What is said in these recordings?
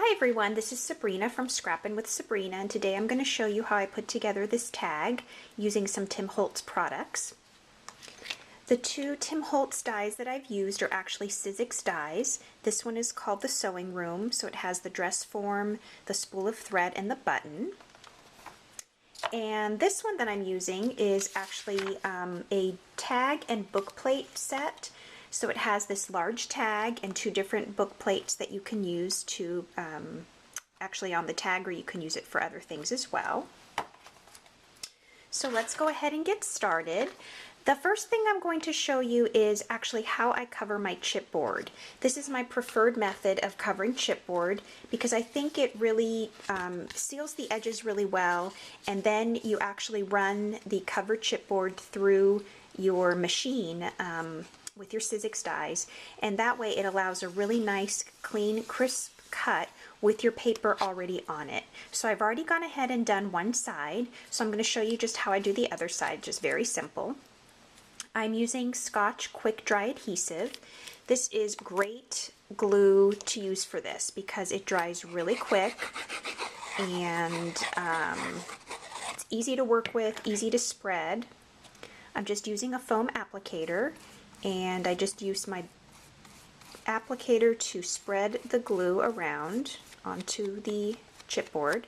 Hi everyone, this is Sabrina from Scrappin with Sabrina, and today I'm going to show you how I put together this tag using some Tim Holtz products. The two Tim Holtz dies that I've used are actually Sizzix dies. This one is called the Sewing Room, so it has the dress form, the spool of thread, and the button. And this one that I'm using is actually a tag and book plate set. So it has this large tag and two different book plates that you can use to actually on the tag, or you can use it for other things as well. So let's go ahead and get started. The first thing I'm going to show you is actually how I cover my chipboard. This is my preferred method of covering chipboard because I think it really seals the edges really well, and then you actually run the covered chipboard through your machine with your Sizzix dies, and that way it allows a really nice, clean, crisp cut with your paper already on it. So I've already gone ahead and done one side, so I'm going to show you just how I do the other side, just very simple. I'm using Scotch Quick Dry Adhesive. This is great glue to use for this because it dries really quick and it's easy to work with, easy to spread. I'm just using a foam applicator, and I just use my applicator to spread the glue around onto the chipboard.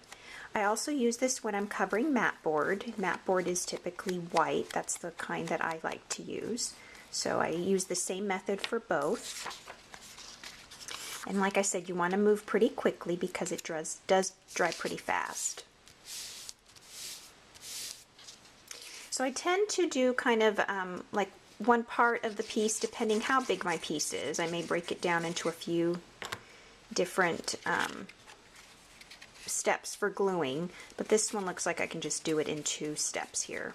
I also use this when I'm covering mat board. Mat board is typically white. That's the kind that I like to use. So I use the same method for both. And like I said, you want to move pretty quickly because it does dry pretty fast. So I tend to do kind of like one part of the piece depending how big my piece is. I may break it down into a few different steps for gluing, but this one looks like I can just do it in 2 steps here.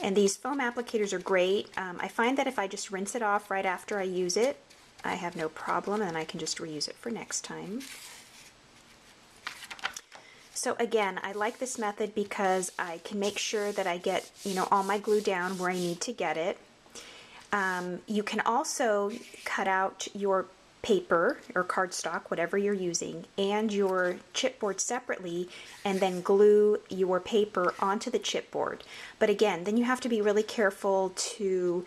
And these foam applicators are great. I find that if I just rinse it off right after I use it, I have no problem, and I can just reuse it for next time. So again, I like this method because I can make sure that I get, all my glue down where I need to get it. You can also cut out your paper or cardstock, whatever you're using, and your chipboard separately, and then glue your paper onto the chipboard. But again, then you have to be really careful to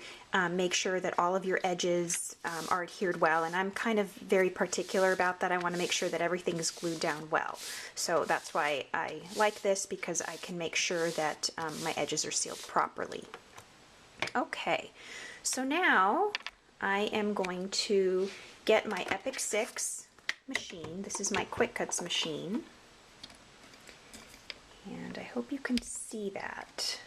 make sure that all of your edges are adhered well, and I'm kind of very particular about that. I want to make sure that everything is glued down well. So that's why I like this, because I can make sure that my edges are sealed properly. Okay, so now I am going to get my Epic 6 machine. This is my Quick Cuts machine, and I hope you can see that.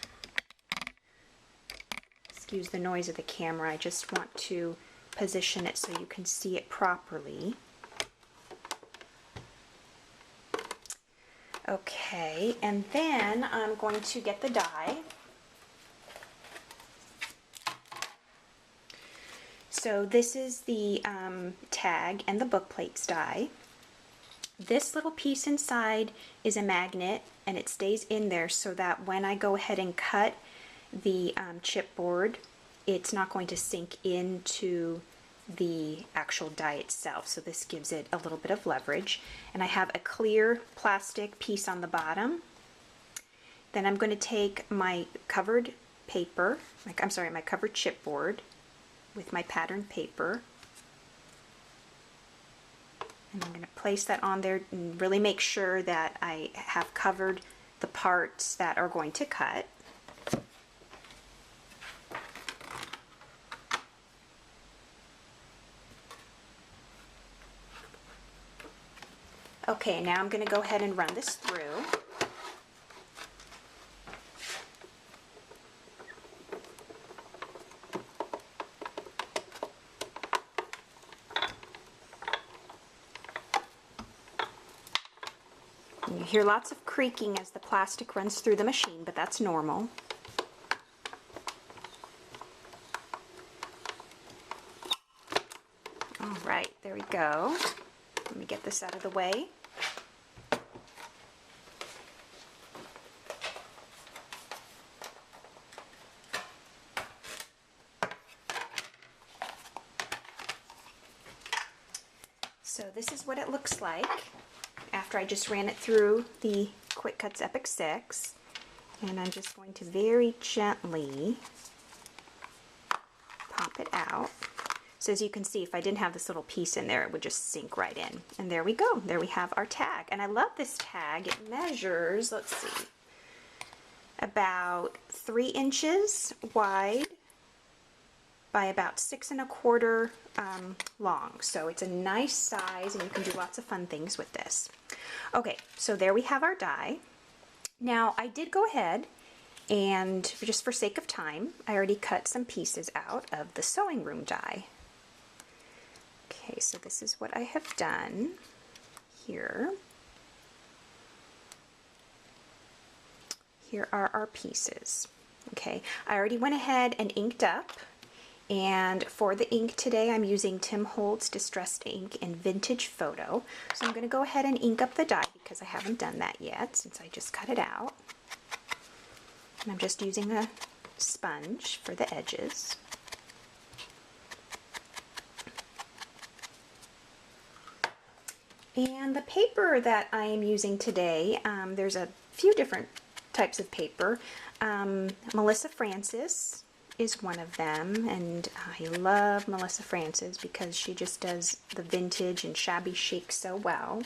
Excuse the noise of the camera, I just want to position it so you can see it properly. Okay, and then I'm going to get the die. So this is the tag and the book plates die. This little piece inside is a magnet, and it stays in there so that when I go ahead and cut the chipboard, it's not going to sink into the actual die itself. So this gives it a little bit of leverage. And I have a clear plastic piece on the bottom. Then I'm going to take my covered paper, my covered chipboard with my patterned paper, and I'm going to place that on there and really make sure that I have covered the parts that are going to cut. Okay, now I'm going to go ahead and run this through. You hear lots of creaking as the plastic runs through the machine, but that's normal. All right, there we go. Let me get this out of the way. So this is what it looks like after I just ran it through the Quick Cuts Epic 6. And I'm just going to very gently pop it out. So as you can see, if I didn't have this little piece in there, it would just sink right in. And there we go. There we have our tag. And I love this tag. It measures, let's see, about 3 inches wide by about 6 1/4 long. So it's a nice size and you can do lots of fun things with this. Okay, so there we have our die. Now I did go ahead and just for sake of time, I already cut some pieces out of the sewing room die. Okay, so this is what I have done here. Here are our pieces. Okay, I already went ahead and inked up, and for the ink today I'm using Tim Holtz Distressed Ink in Vintage Photo. So I'm going to go ahead and ink up the die because I haven't done that yet since I just cut it out. And I'm just using a sponge for the edges. And the paper that I am using today, there's a few different types of paper. Melissa Francis is one of them, and I love Melissa Francis because she just does the vintage and shabby chic so well.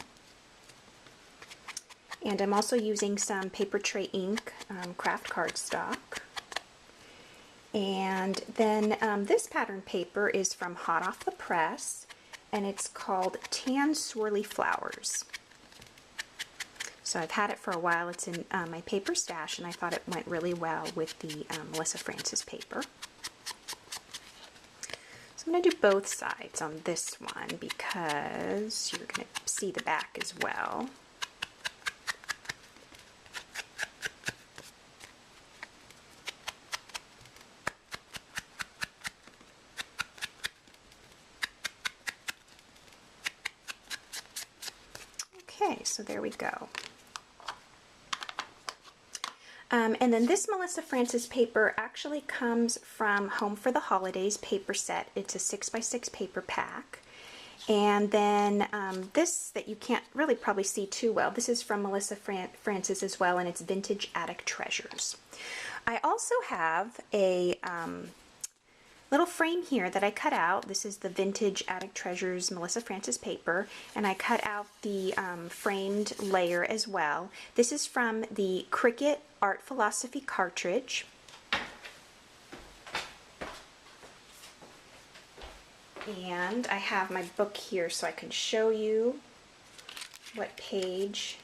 And I'm also using some paper tray ink, craft cardstock. And then this pattern paper is from Hot Off the Press, and it's called Tan Swirly Flowers. So I've had it for a while. It's in my paper stash, and I thought it went really well with the Melissa Francis paper. So I'm going to do both sides on this one because you're going to see the back as well. Okay, so there we go. And then this Melissa Francis paper actually comes from Home for the Holidays paper set. It's a 6x6 paper pack. And then this that you can't really probably see too well, this is from Melissa Francis as well, and it's Vintage Attic Treasures. I also have a little frame here that I cut out. This is the Vintage Attic Treasures Melissa Francis paper, and I cut out the framed layer as well. This is from the Cricut Art Philosophy Cartridge. And I have my book here so I can show you what page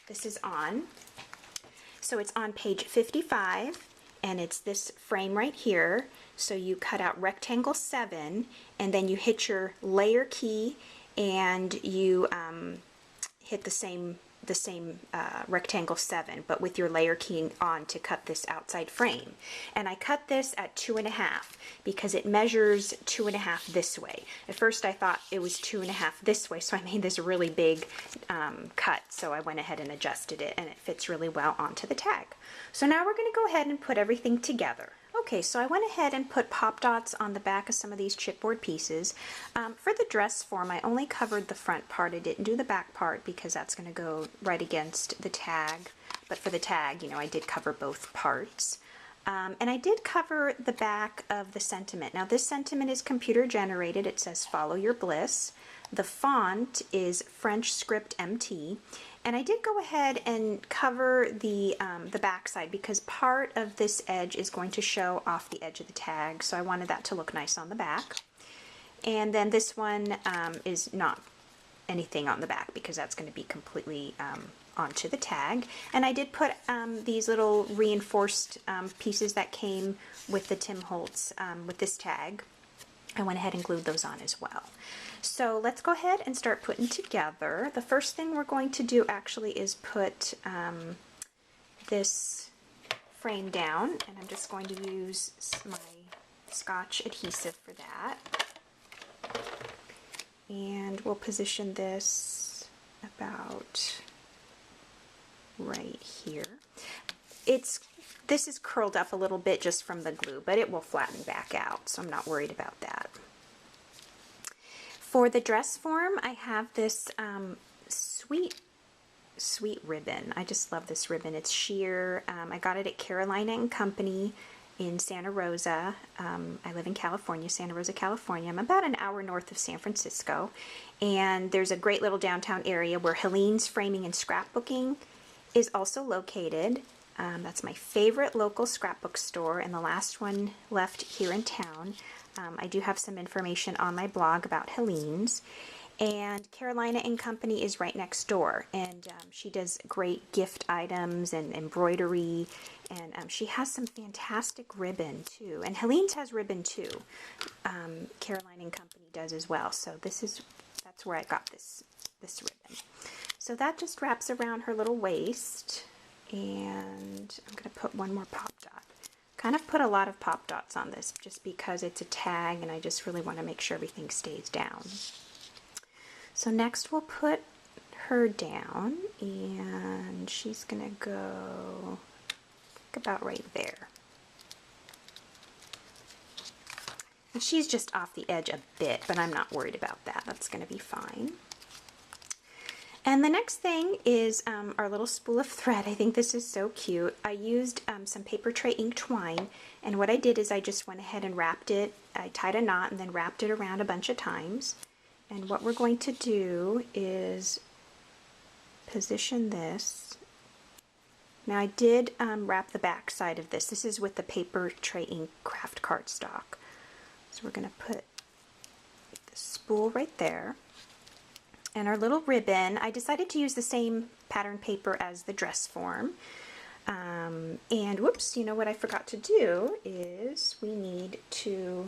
this is on. So it's on page 55, and it's this frame right here. So you cut out rectangle 7, and then you hit your layer key, and you hit the same rectangle 7, but with your layer key on to cut this outside frame. And I cut this at 2.5 because it measures 2.5 this way. At first I thought it was 2.5 this way, so I made this really big cut. So I went ahead and adjusted it, and it fits really well onto the tag. So now we're going to go ahead and put everything together. Okay, so I went ahead and put pop dots on the back of some of these chipboard pieces. For the dress form, I only covered the front part. I didn't do the back part because that's going to go right against the tag. But for the tag, you know, I did cover both parts. And I did cover the back of the sentiment. Now this sentiment is computer generated. It says follow your bliss. The font is French script MT. And I did go ahead and cover the back side because part of this edge is going to show off the edge of the tag, so I wanted that to look nice on the back. And then this one is not anything on the back because that's going to be completely onto the tag. And I did put these little reinforced pieces that came with the Tim Holtz with this tag. I went ahead and glued those on as well. So let's go ahead and start putting together. The first thing we're going to do actually is put this frame down, and I'm just going to use my Scotch adhesive for that. And we'll position this about right here. This is curled up a little bit just from the glue, but it will flatten back out, so I'm not worried about that. For the dress form, I have this sweet ribbon. I just love this ribbon. It's sheer. I got it at Carolina and Company in Santa Rosa. I live in California, Santa Rosa, California. I'm about an hour north of San Francisco. And there's a great little downtown area where Helene's Framing and Scrapbooking is also located. That's my favorite local scrapbook store and the last one left here in town. I do have some information on my blog about Helene's. And Carolina and Company is right next door, and she does great gift items and embroidery, and she has some fantastic ribbon too. And Helene's has ribbon too. Carolina and Company does as well. So that's where I got this ribbon. So that just wraps around her little waist, and I'm going to put one more pop dot. Kind of put a lot of pop dots on this just because it's a tag, and I just really want to make sure everything stays down. So next we'll put her down, and she's going to go about right there. And she's just off the edge a bit, but I'm not worried about that. That's going to be fine. And the next thing is our little spool of thread. I think this is so cute. I used some paper tray ink twine, and what I did is I just went ahead and wrapped it. I tied a knot and then wrapped it around a bunch of times. And what we're going to do is position this. Now I did wrap the back side of this. This is with the paper tray ink craft cardstock. So we're going to put the spool right there. And our little ribbon, I decided to use the same pattern paper as the dress form. And whoops, you know what I forgot to do is we need to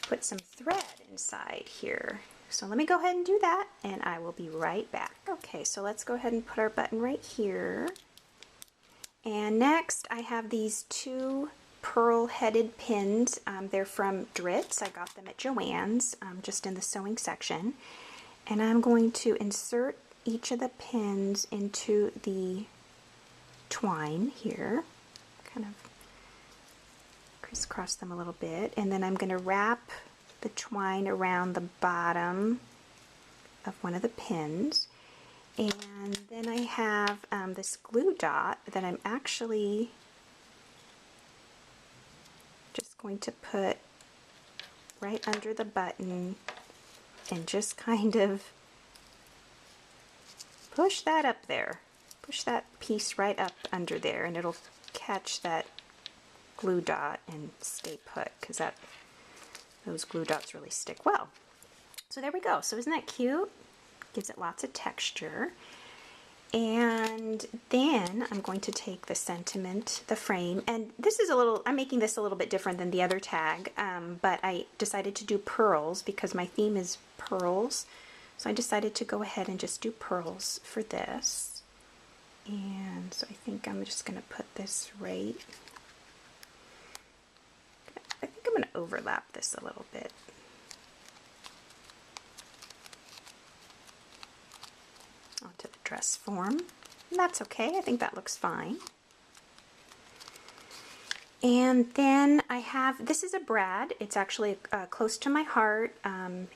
put some thread inside here. So let me go ahead and do that, and I will be right back. Okay, so let's go ahead and put our button right here. And next I have these two pearl-headed pins. They're from Dritz. I got them at Joann's, just in the sewing section. And I'm going to insert each of the pins into the twine here. Kind of crisscross them a little bit, and then I'm going to wrap the twine around the bottom of one of the pins, and then I have this glue dot that I'm actually just going to put right under the button and just kind of push that up there. Push that piece right up under there, and it'll catch that glue dot and stay put, because those glue dots really stick well. So there we go. So isn't that cute? Gives it lots of texture. And then I'm going to take the sentiment, the frame, and this is I'm making this a little bit different than the other tag, but I decided to do pearls because my theme is pearls. So I decided to go ahead and just do pearls for this. And so I think I'm just going to put this right. I think I'm going to overlap this a little bit. Onto the dress form. And that's okay. I think that looks fine. And then I have, this is a brad. It's actually close to my heart,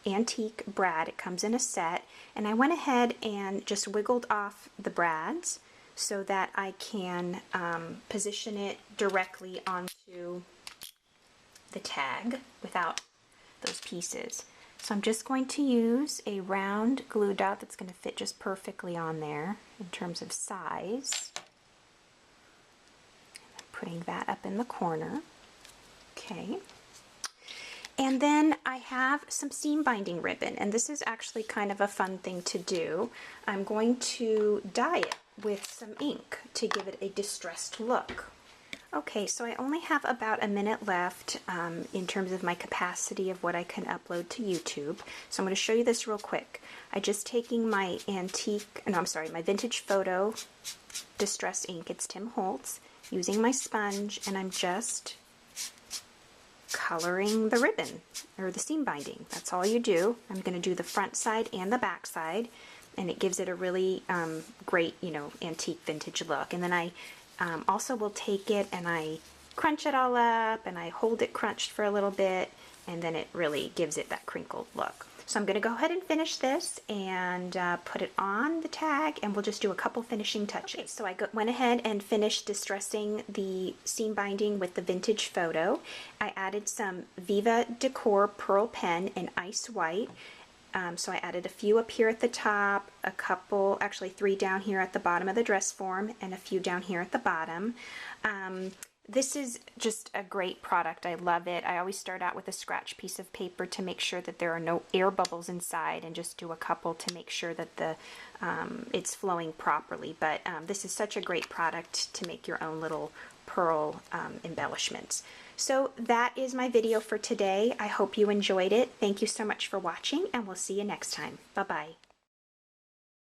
antique brad. It comes in a set. And I went ahead and just wiggled off the brads so that I can position it directly onto the tag without those pieces. So I'm just going to use a round glue dot that's going to fit just perfectly on there in terms of size. Putting that up in the corner. Okay. And then I have some seam binding ribbon, and this is actually kind of a fun thing to do. I'm going to dye it with some ink to give it a distressed look. Okay, so I only have about a minute left in terms of my capacity of what I can upload to YouTube. So I'm going to show you this real quick. I'm just taking my my vintage photo distress ink. It's Tim Holtz. Using my sponge, and I'm just coloring the ribbon or the seam binding. That's all you do. I'm going to do the front side and the back side, and it gives it a really great, antique vintage look. And then I also will take it and I crunch it all up, and I hold it crunched for a little bit, and then it really gives it that crinkled look. So I'm going to go ahead and finish this and put it on the tag, and we'll just do a couple finishing touches. Okay, so I went ahead and finished distressing the seam binding with the vintage photo. I added some Viva Decor Pearl Pen in Ice White. So I added a few up here at the top, a couple, actually 3 down here at the bottom of the dress form, and a few down here at the bottom. This is just a great product. I love it. I always start out with a scratch piece of paper to make sure that there are no air bubbles inside, and just do a couple to make sure that the it's flowing properly. But this is such a great product to make your own little pearl embellishments. So that is my video for today. I hope you enjoyed it. Thank you so much for watching, and we'll see you next time. Bye-bye.